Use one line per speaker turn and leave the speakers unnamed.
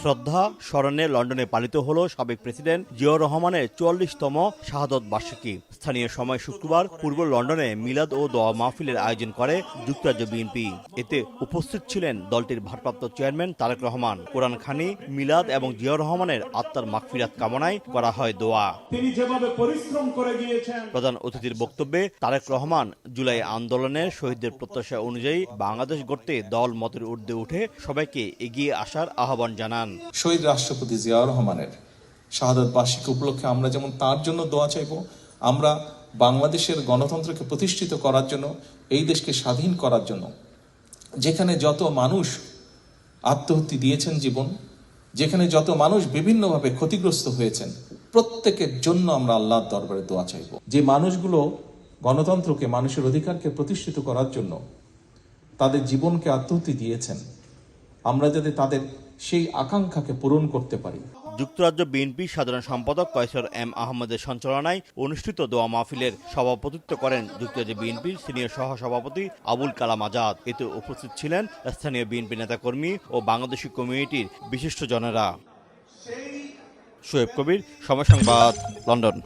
শ্রদ্ধা স্মরণে লন্ডনে পালিত হলো সাবেক প্রেসিডেন্ট জিয়াউর রহমানের ৪৪তম শাহাদত বার্ষিকী। স্থানীয় সময় শুক্রবার পূর্ব লন্ডনে মিলাদ ও দোয়া মাহফিলের আয়োজন করে যুক্তরাজ্য বিএনপি। এতে উপস্থিত ছিলেন দলটির ভারপ্রাপ্ত চেয়ারম্যান তারেক রহমান। কোরআন খানি, মিলাদ এবং জিয়াউর রহমানের আত্মার মাগফিরাত কামনায় করা হয় দোয়া।
তিনি যেভাবে পরিশ্রম করে গিয়েছেন।
প্রধান অতিথির বক্তব্যে তারেক রহমান জুলাই আন্দোলনের শহীদদের প্রত্যাশা অনুযায়ী বাংলাদেশ গড়তে দল মতের ঊর্ধ্বে উঠে সবাইকে এগিয়ে আসার আহ্বান জানান।
শহীদ রাষ্ট্রপতি জিয়াউর রহমানের শাহাদত বার্ষিকী উপলক্ষে আমরা যেমন তার জন্য দোয়া চাইব, আমরা বাংলাদেশের গণতন্ত্রকে প্রতিষ্ঠিত করার জন্য, এই দেশকে স্বাধীন করার জন্য যেখানে যত মানুষ আত্মহত্যা দিয়েছেন জীবন, যেখানে যত মানুষ বিভিন্নভাবে ক্ষতিগ্রস্ত হয়েছেন, প্রত্যেকের জন্য আমরা আল্লাহর দরবারে দোয়া চাইব। যে মানুষগুলো গণতন্ত্রকে, মানুষের অধিকারকে প্রতিষ্ঠিত করার জন্য তাদের জীবনকে আত্মহত্যা দিয়েছেন, আমরা যাতে তাদের সেই আকাঙ্ক্ষাকে পূরণ করতে পারি।
যুক্তরাজ্য বিএনপি সাধারণ সম্পাদক কয়সর এম আহমদের সঞ্চালনায় অনুষ্ঠিত দোয়া মাহফিলের সভাপতিত্ব করেন যুক্তরাজ্য বিএনপির সিনিয়র সহসভাপতি আবুল কালাম আজাদ। এতে উপস্থিত ছিলেন স্থানীয় বিএনপি নেতাকর্মী ও বাংলাদেশি কমিউনিটির বিশিষ্টজনেরা। শোয়েব কবির, সময় সংবাদ, লন্ডন।